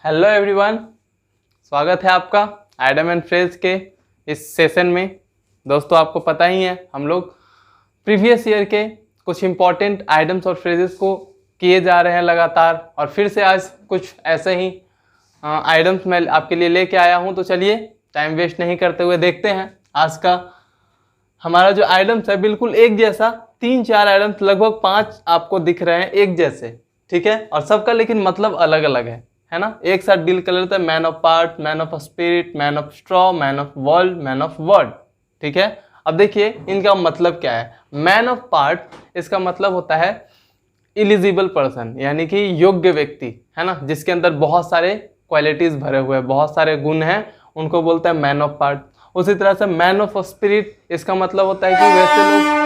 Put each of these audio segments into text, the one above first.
Hello everyone, स्वागत है आपका आइडम एंड फ्रेज के इस सेशन में। दोस्तों, आपको पता ही है हम लोग प्रीवियस ईयर के कुछ इम्पॉर्टेंट आइडम्स और फ्रेजेस को किए जा रहे हैं लगातार, और फिर से आज कुछ ऐसे ही आइडम्स मैं आपके लिए लेके आया हूं। तो चलिए टाइम वेस्ट नहीं करते हुए देखते हैं आज का हमारा जो आइडम्स है। बिल्कुल एक जैसा 3-4 आइडम्स, लगभग 5 आपको दिख रहे हैं एक जैसे, ठीक है, और सबका लेकिन मतलब अलग अलग है ना। एक साथ डील कर लेते हैं। Man of part, man of spirit, man of straw, man of world, man of word, ठीक है। अब देखिए इनका मतलब क्या है। मैन ऑफ पार्ट, इसका मतलब होता है एलिजिबल पर्सन, यानी कि योग्य व्यक्ति, है ना, जिसके अंदर बहुत सारे क्वालिटीज भरे हुए हैं, बहुत सारे गुण हैं, उनको बोलते हैं मैन ऑफ पार्ट। उसी तरह से मैन ऑफ स्पिरिट, इसका मतलब होता है कि वैसे लोग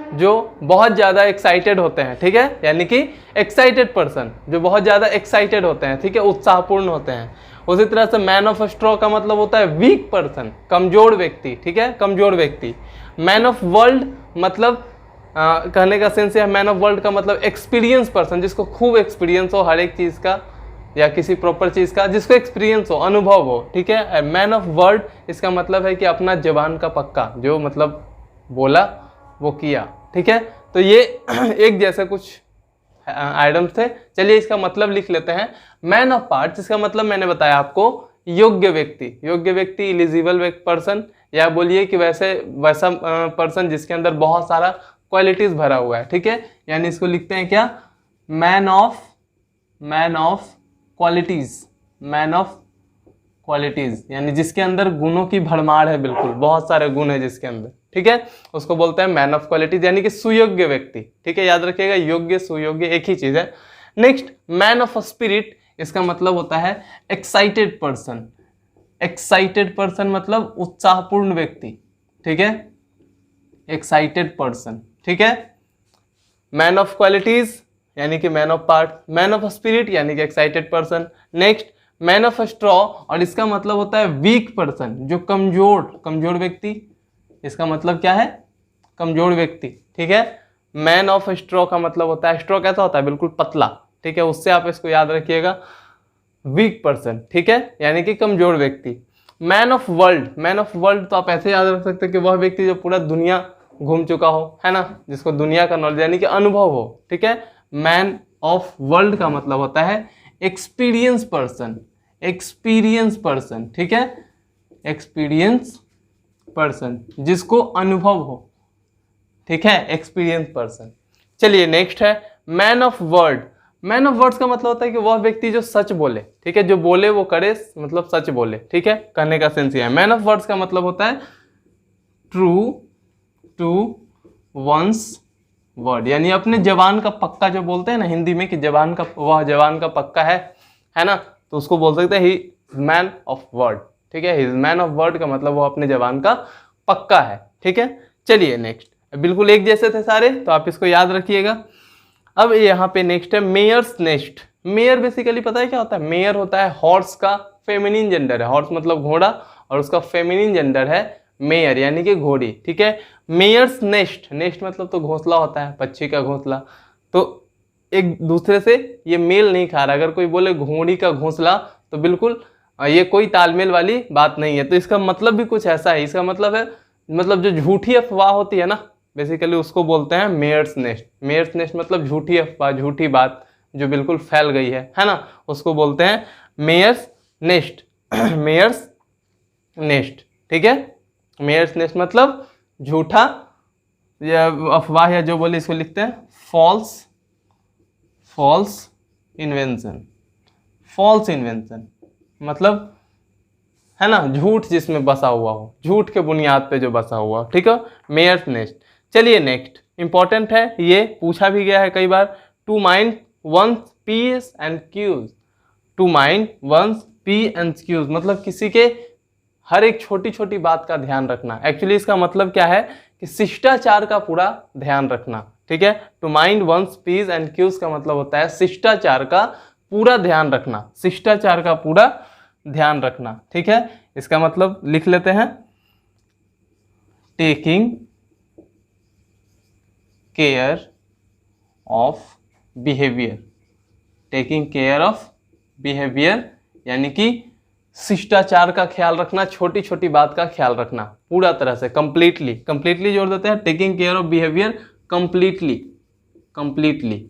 जो बहुत ज़्यादा एक्साइटेड होते हैं, ठीक है, यानी कि एक्साइटेड पर्सन, जो बहुत ज़्यादा एक्साइटेड होते हैं, ठीक है, उत्साहपूर्ण होते हैं। उसी तरह से मैन ऑफ स्ट्रॉ का मतलब होता है वीक पर्सन, कमजोर व्यक्ति, ठीक है, कमजोर व्यक्ति। मैन ऑफ वर्ल्ड मतलब कहने का सेंस है, मैन ऑफ वर्ल्ड का मतलब एक्सपीरियंस पर्सन, जिसको खूब एक्सपीरियंस हो हर एक चीज़ का या किसी प्रॉपर चीज़ का, जिसको एक्सपीरियंस हो, अनुभव हो, ठीक है। मैन ऑफ वर्ड, इसका मतलब है कि अपना जबान का पक्का, जो मतलब बोला वो किया, ठीक है। तो ये एक जैसे कुछ आइटम्स थे। चलिए इसका मतलब लिख लेते हैं। मैन ऑफ पार्ट, जिसका मतलब मैंने बताया आपको योग्य व्यक्ति, योग्य व्यक्ति, एलिजिबल पर्सन, या बोलिए कि वैसा पर्सन जिसके अंदर बहुत सारा क्वालिटीज भरा हुआ है, ठीक है। यानी इसको लिखते हैं क्या, man of qualities, man of qualities, यानी जिसके अंदर गुणों की भरमार है, बिल्कुल बहुत सारे गुण है जिसके अंदर, ठीक है, उसको बोलते हैं मैन ऑफ क्वालिटीज, यानी कि सुयोग्य व्यक्ति, ठीक है। याद रखिएगा, योग्य सुयोग्य एक ही चीज है। नेक्स्ट, मैन ऑफ स्पिरिट, इसका मतलब होता है एक्साइटेड पर्सन। एक्साइटेड पर्सन मतलब उत्साहपूर्ण व्यक्ति, ठीक है, एक्साइटेड पर्सन, ठीक है। मैन ऑफ क्वालिटीज यानी कि man of part, man of spirit यानी कि excited person. Next, man of straw, और इसका मतलब होता है वीक पर्सन, जो कमजोर व्यक्ति, इसका मतलब क्या है, कमजोर व्यक्ति, ठीक है। मैन ऑफ स्ट्रॉ का मतलब होता है, स्ट्रॉ कैसा होता है, बिल्कुल पतला, ठीक है, उससे आप इसको याद रखिएगा, वीक पर्सन, ठीक है, यानी कि कमजोर व्यक्ति। Man of world, man of world तो आप ऐसे याद रख सकते हैं कि वह व्यक्ति जो पूरा दुनिया घूम चुका हो, है ना, जिसको दुनिया का नॉलेज यानी कि अनुभव हो, ठीक है। मैन ऑफ वर्ल्ड का मतलब होता है एक्सपीरियंस पर्सन, एक्सपीरियंस पर्सन, ठीक है, एक्सपीरियंस पर्सन, जिसको अनुभव हो, ठीक है, एक्सपीरियंस पर्सन। चलिए नेक्स्ट है man of word. Man of words का मतलब होता है कि वह व्यक्ति जो सच बोले, ठीक है, जो बोले वो करे, मतलब सच बोले, ठीक है, कहने का सेंस ये है। मैन ऑफ वर्ड्स का मतलब होता है ट्रू टू वंस वर्ड, यानी अपने जवान का पक्का, जो बोलते हैं ना हिंदी में कि जवान का, वह जवान का पक्का है ना, तो उसको बोल सकते हैं ही मैन ऑफ वर्ड, ठीक है। हिज मैन ऑफ वर्ड का मतलब वो अपने जवान का पक्का है, ठीक है। चलिए नेक्स्ट, बिल्कुल एक जैसे थे सारे, तो आप इसको याद रखिएगा। अब यहाँ पे नेक्स्ट है मेयर्स नेस्ट। मेयर बेसिकली पता है क्या होता है, मेयर होता है हॉर्स का फेमिनिन जेंडर है, हॉर्स मतलब घोड़ा, और उसका फेमिनिन जेंडर है मेयर, यानी कि घोड़ी, ठीक है। मेयर्स नेस्ट, नेस्ट मतलब तो घोंसला होता है, पक्षी का घोंसला, तो एक दूसरे से ये मेल नहीं खा रहा। अगर कोई बोले घोड़ी का घोंसला, तो बिल्कुल ये कोई तालमेल वाली बात नहीं है। तो इसका मतलब भी कुछ ऐसा है, इसका मतलब है, मतलब जो झूठी अफवाह होती है ना, बेसिकली उसको बोलते हैं मेयर्स नेस्ट। मेयर्स नेस्ट मतलब झूठी अफवाह, झूठी बात जो बिल्कुल फैल गई है ना, उसको बोलते हैं मेयर्स नेस्ट। मेयर्स नेस्ट, ठीक है। मेयर्स नेस्ट मतलब झूठा या अफवाह, या जो बोले इसको लिखते हैं फॉल्स इन्वेंशन। फॉल्स इन्वेंशन मतलब, है ना, झूठ जिसमें बसा हुआ हो, झूठ के बुनियाद पे जो बसा हुआ हो, ठीक है, मेयर्स नेस्ट। चलिए नेक्स्ट, इंपॉर्टेंट है, ये पूछा भी गया है कई बार। To mind one's P's and Q's. To mind one's P and Q's मतलब किसी के हर एक छोटी छोटी बात का ध्यान रखना। एक्चुअली इसका मतलब क्या है कि शिष्टाचार का पूरा ध्यान रखना, ठीक है। To mind one's P's and Q's का मतलब होता है शिष्टाचार का पूरा ध्यान रखना, शिष्टाचार का पूरा ध्यान रखना, ठीक है। इसका मतलब लिख लेते हैं, taking care of behaviour, taking care of behaviour, यानी कि शिष्टाचार का ख्याल रखना, छोटी छोटी बात का ख्याल रखना पूरा तरह से, कंप्लीटली। कंप्लीटली जोड़ देते हैं, taking care of behaviour completely, completely.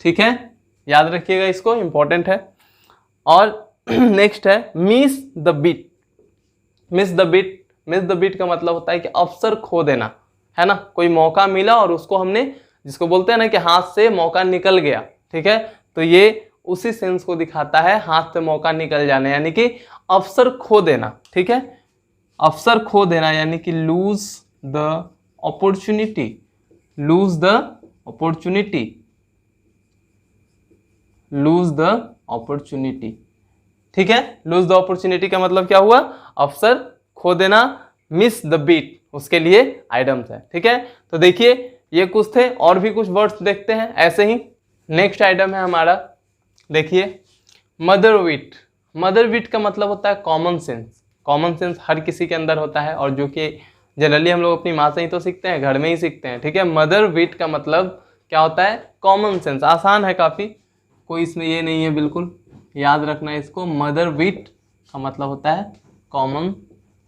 ठीक है, याद रखिएगा इसको, इंपॉर्टेंट है। और नेक्स्ट है miss the beat. Miss the beat, miss the beat का मतलब होता है कि अवसर खो देना, है ना। कोई मौका मिला और उसको हमने, जिसको बोलते हैं ना कि हाथ से मौका निकल गया, ठीक है, तो ये उसी सेंस को दिखाता है, हाथ से मौका निकल जाना, यानी कि अवसर खो देना। ठीक है, अवसर खो देना यानी कि lose the opportunity, lose the opportunity, lose the opportunity. ठीक है, लूज द अपॉर्चुनिटी का मतलब क्या हुआ, अवसर खो देना। मिस द बीट उसके लिए आइटम्स है। ठीक है, तो देखिए ये कुछ थे, और भी कुछ वर्ड्स देखते हैं ऐसे ही। नेक्स्ट आइटम है हमारा, देखिए मदर विट। मदर विट का मतलब होता है कॉमन सेंस। कॉमन सेंस हर किसी के अंदर होता है, और जो कि जनरली हम लोग अपनी माँ से ही तो सीखते हैं, घर में ही सीखते हैं। ठीक है, मदर विट का मतलब क्या होता है, कॉमन सेंस। आसान है काफ़ी, कोई इसमें ये नहीं है, बिल्कुल याद रखना है इसको। मदर विट का मतलब होता है कॉमन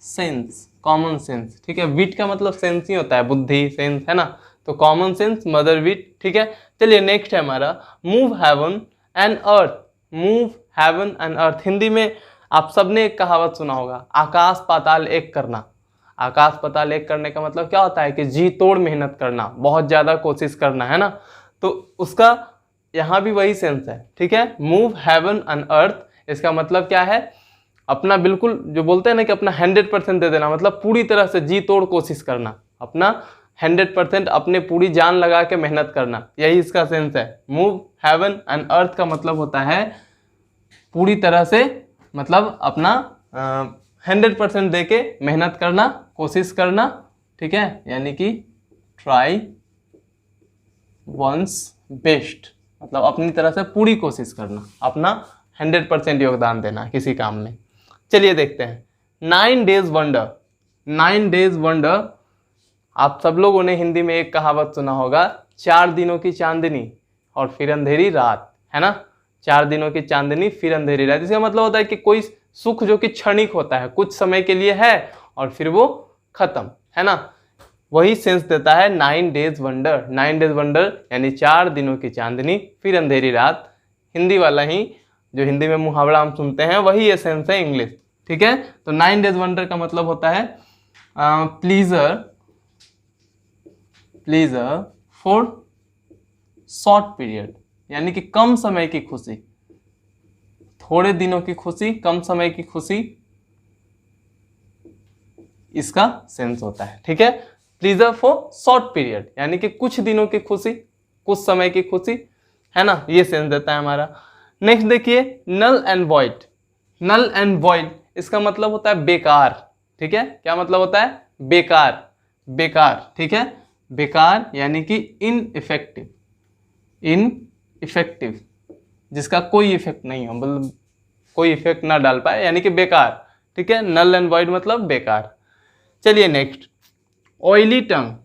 सेंस, कॉमन सेंस। ठीक है, विट का मतलब सेंस ही होता है, बुद्धि, सेंस, है ना। तो कॉमन सेंस, मदर विट। ठीक है, चलिए नेक्स्ट है हमारा move heaven and earth. Move heaven and earth, Hindi में आप सबने एक कहावत सुना होगा, आकाश पाताल एक करना। आकाश पाताल एक करने का मतलब क्या होता है कि जी तोड़ मेहनत करना, बहुत ज़्यादा कोशिश करना, है ना। तो उसका यहाँ भी वही सेंस है। ठीक है, मूव हेवन एंड अर्थ, इसका मतलब क्या है, अपना बिल्कुल, जो बोलते हैं ना कि अपना 100% दे देना, मतलब पूरी तरह से जी तोड़ कोशिश करना, अपना 100% अपने पूरी जान लगा के मेहनत करना, यही इसका सेंस है। मूव हेवन एंड अर्थ का मतलब होता है पूरी तरह से, मतलब अपना 100% दे के मेहनत करना, कोशिश करना। ठीक है, यानी कि ट्राई वंस बेस्ट, मतलब अपनी तरह से पूरी कोशिश करना, अपना 100% योगदान देना किसी काम में। चलिए देखते हैं 9 डेज वंडर। 9 डेज वंडर, आप सब लोगों ने हिंदी में एक कहावत सुना होगा, 4 दिनों की चांदनी और फिर अंधेरी रात, है ना। 4 दिनों की चांदनी फिर अंधेरी रात, इसका मतलब होता है कि कोई सुख जो कि क्षणिक होता है, कुछ समय के लिए है और फिर वो खत्म, है ना। वही सेंस देता है 9 डेज वंडर। 9 डेज वंडर यानी 4 दिनों की चांदनी फिर अंधेरी रात, हिंदी वाला ही, जो हिंदी में मुहावरा हम सुनते हैं, वही ये सेंस है इंग्लिश। ठीक है, तो 9 डेज वंडर का मतलब होता है pleaser, pleaser for short period, यानी कि कम समय की खुशी, थोड़े दिनों की खुशी, कम समय की खुशी, इसका सेंस होता है। ठीक है, प्लीजर फॉर शॉर्ट पीरियड यानी कि कुछ दिनों की खुशी, कुछ समय की खुशी, है ना, ये सेंस देता है हमारा। नेक्स्ट देखिए null and void. Null and void, इसका मतलब होता है बेकार। ठीक है, क्या मतलब होता है, बेकार, बेकार। ठीक है, बेकार यानी कि इनइफेक्टिव, इनइफेक्टिव, जिसका कोई इफेक्ट नहीं हो, मतलब कोई इफेक्ट ना डाल पाए, यानी कि बेकार। ठीक है, नल एंड वॉइड मतलब बेकार। चलिए नेक्स्ट ऑयली टंग।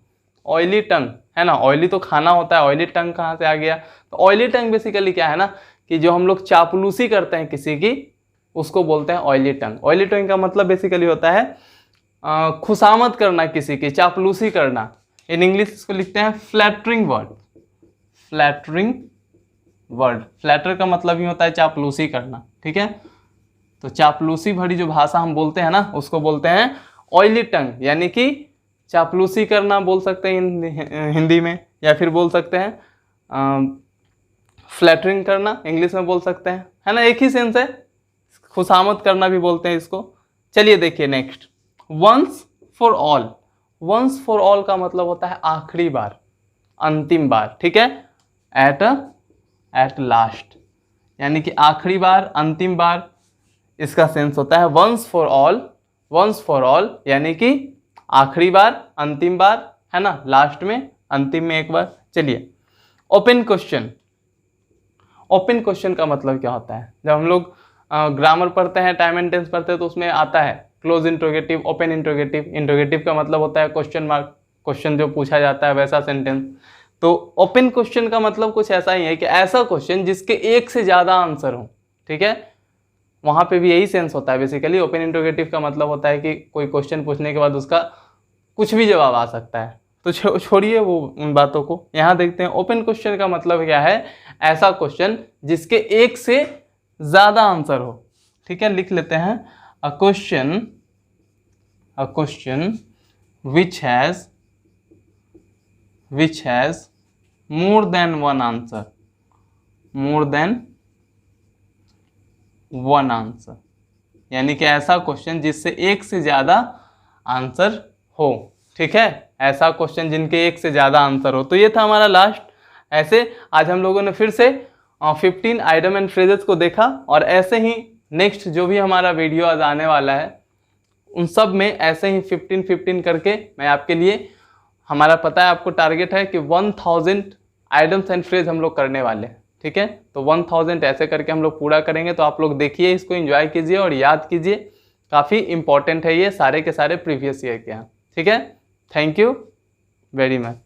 ऑयली टंग, है ना, ऑयली तो खाना होता है, ऑयली टंग कहाँ से आ गया। तो ऑयली टंग बेसिकली क्या है ना, कि जो हम लोग चापलूसी करते हैं किसी की, उसको बोलते हैं ऑयली टंग। ऑयली टंग का मतलब बेसिकली होता है खुशामद करना किसी की, चापलूसी करना। इन इंग्लिश इसको लिखते हैं flattering word, flattering word. Flatter का मतलब ही होता है चापलूसी करना। ठीक है, तो चापलूसी भरी जो भाषा हम बोलते हैं ना, उसको बोलते हैं ऑयली टंग, यानी कि चापलूसी करना बोल सकते हैं हिंदी में, या फिर बोल सकते हैं फ्लैटरिंग करना, इंग्लिश में बोल सकते हैं, है ना, एक ही सेंस है। खुशामद करना भी बोलते हैं इसको। चलिए देखिए next once for all. Once for all का मतलब होता है आखिरी बार, अंतिम बार। ठीक है, एट लास्ट, यानी कि आखिरी बार, अंतिम बार, इसका सेंस होता है once for all. Once for all यानी कि आखिरी बार, अंतिम बार, है ना, लास्ट में, अंतिम में एक बार। चलिए ओपन क्वेश्चन। ओपन क्वेश्चन का मतलब क्या होता है, जब हम लोग ग्रामर पढ़ते हैं, टाइम एंड टेंस पढ़ते हैं, तो उसमें आता है close interrogative, open interrogative. Interrogative का मतलब होता है क्वेश्चन मार्क, क्वेश्चन जो पूछा जाता है वैसा सेंटेंस। तो ओपन क्वेश्चन का मतलब कुछ ऐसा ही है कि ऐसा क्वेश्चन जिसके एक से ज़्यादा आंसर हो। ठीक है, वहाँ पे भी यही सेंस होता है बेसिकली। ओपन इंटरोगेटिव का मतलब होता है कि कोई क्वेश्चन पूछने के बाद उसका कुछ भी जवाब आ सकता है। तो छोड़िए वो उन बातों को, यहाँ देखते हैं ओपन क्वेश्चन का मतलब क्या है। ऐसा क्वेश्चन जिसके एक से ज़्यादा आंसर हो। ठीक है, लिख लेते हैं a question which has more than one answer, यानी कि ऐसा क्वेश्चन जिससे एक से ज़्यादा आंसर हो। ठीक है, ऐसा क्वेश्चन जिनके एक से ज़्यादा आंसर हो। तो ये था हमारा लास्ट। ऐसे आज हम लोगों ने फिर से 15 आइटम एंड फ्रेजेस को देखा, और ऐसे ही नेक्स्ट जो भी हमारा वीडियो आज आने वाला है उन सब में ऐसे ही 15 करके मैं आपके लिए, हमारा पता है आपको टारगेट है कि 1000 आइटम्स एंड फ्रेज हम लोग करने वाले हैं। ठीक है, तो 1000 ऐसे करके हम लोग पूरा करेंगे। तो आप लोग देखिए, इसको एंजॉय कीजिए और याद कीजिए, काफ़ी इंपॉर्टेंट है ये, सारे के सारे प्रीवियस ईयर के हैं। ठीक है, थैंक यू वेरी मच।